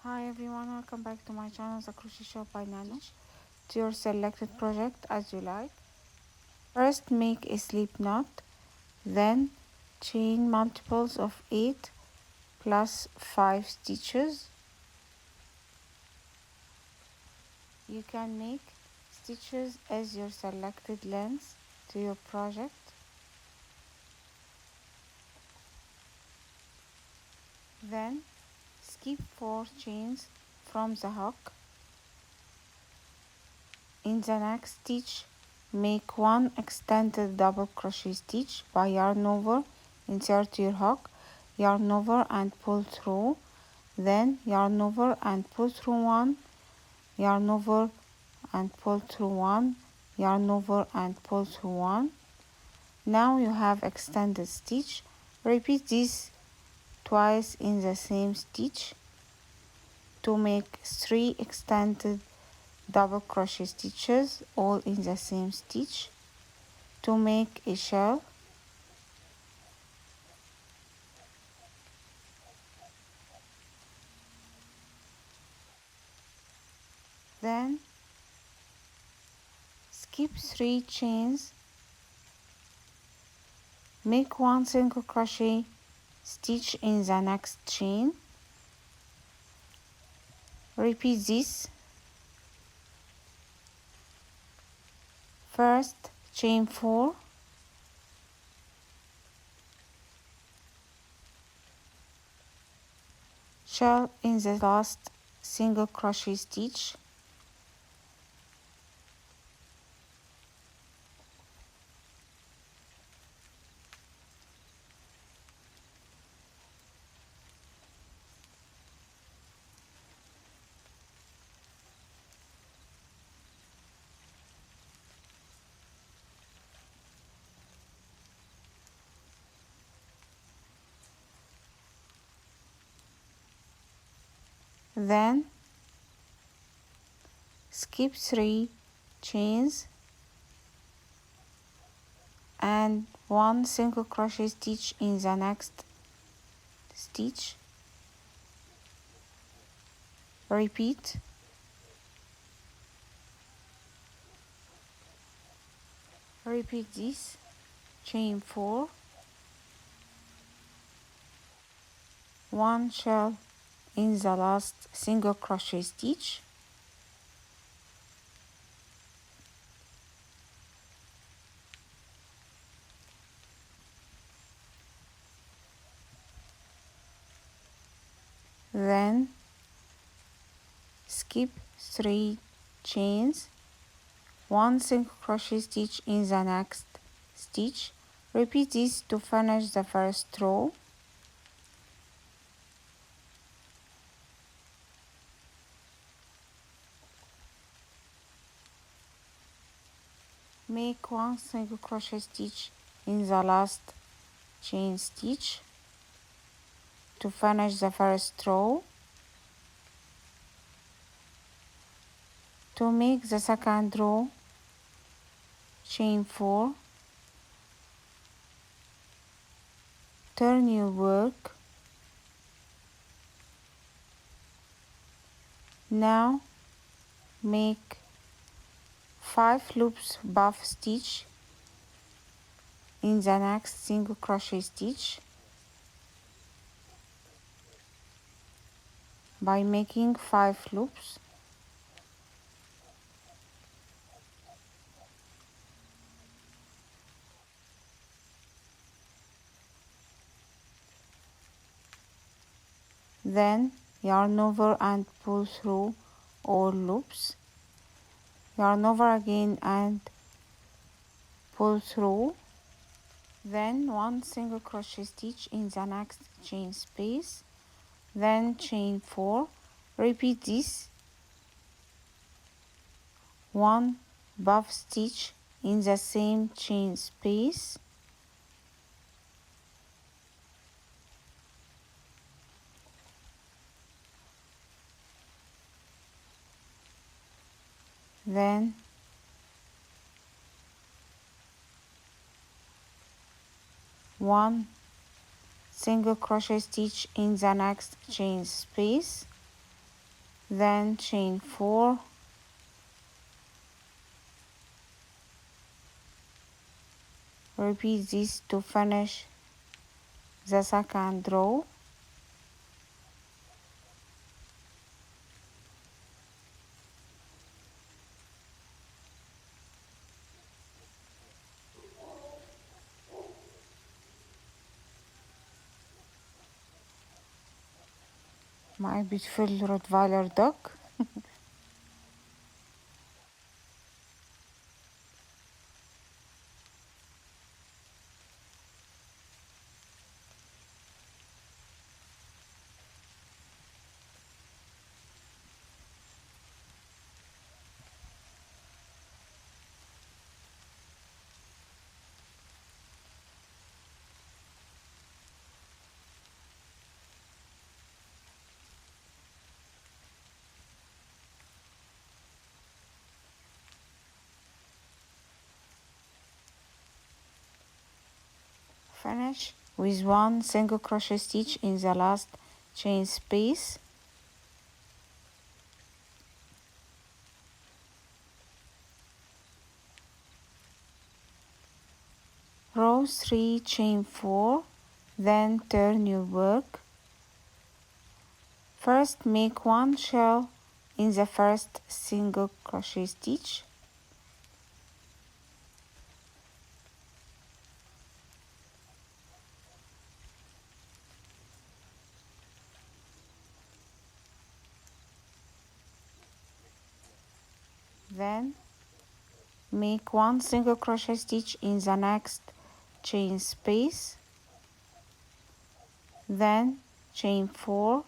Hi everyone, welcome back to my channel, The Crochet Shop by Nanno. To your selected project as you like. First make a slip knot, then chain multiples of 8 plus 5 stitches. You can make stitches as your selected length to your project. Then skip 4 chains from the hook. In the next stitch, make 1 extended double crochet stitch by yarn over, insert your hook, yarn over and pull through, then yarn over and pull through 1, yarn over and pull through 1, yarn over and pull through 1. Now you have extended stitch. Repeat this twice in the same stitch to make 3 extended double crochet stitches all in the same stitch to make a shell. Then skip 3 chains, make 1 single crochet stitch in the next chain, repeat this. First chain 4, shell in the last single crochet stitch, then skip 3 chains and 1 single crochet stitch in the next stitch, repeat. Repeat this, chain 4, 1 shell in the last single crochet stitch, then skip 3 chains, 1 single crochet stitch in the next stitch, repeat this to finish the first row. Make 1 single crochet stitch in the last chain stitch to finish the first row. To make the second row, chain 4, turn your work. Now make 5 loops buff stitch in the next single crochet stitch by making 5 loops. Then yarn over and pull through all loops, yarn over again and pull through, then 1 single crochet stitch in the next chain space, then chain 4, repeat this, 1 buff stitch in the same chain space, then one single crochet stitch in the next chain space, then chain 4, repeat this to finish the second row. My beautiful Rottweiler dog. Finish with 1 single crochet stitch in the last chain space. Row 3, chain 4, then turn your work. First make 1 shell in the first single crochet stitch. Then make 1 single crochet stitch in the next chain space, then chain 4,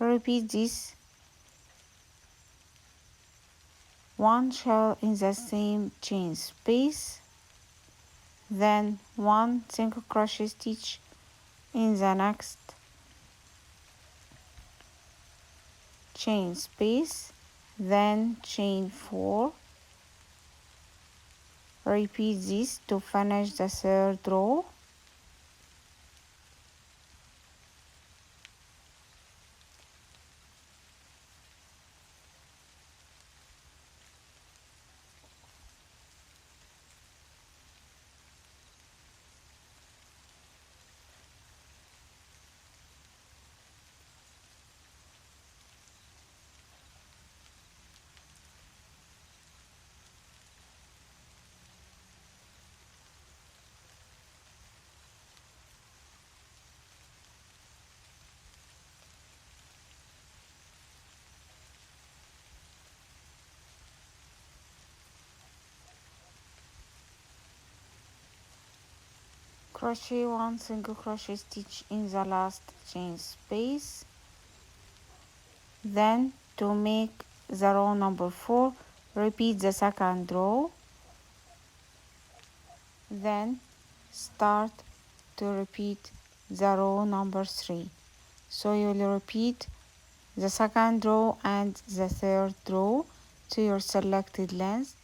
repeat this 1 shell in the same chain space, then 1 single crochet stitch in the next chain space, then chain 4, repeat this to finish the third row. Crochet 1 single crochet stitch in the last chain space. Then to make the row number 4, repeat the second row. Then start to repeat the row number 3. So you'll repeat the second row and the third row to your selected length.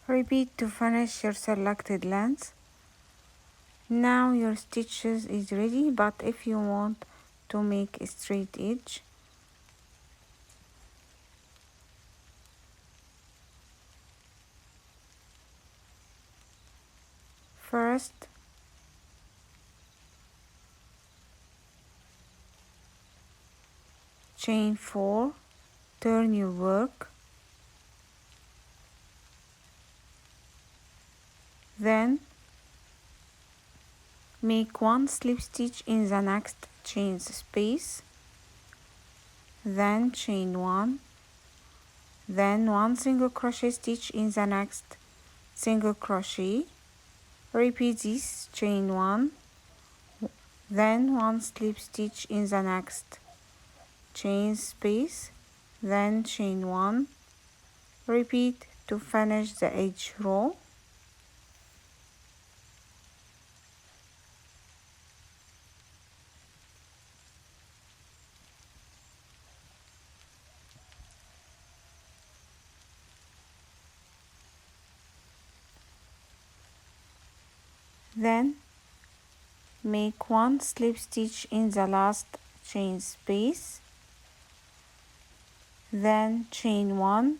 Repeat to finish your selected length. Now your stitches is ready, but if you want to make a straight edge, first chain 4, turn your work, then make 1 slip stitch in the next chain space, then chain 1, then 1 single crochet stitch in the next single crochet, repeat this, chain 1, then 1 slip stitch in the next chain space, then chain 1, repeat to finish the edge row. Then make 1 slip stitch in the last chain space, then chain 1,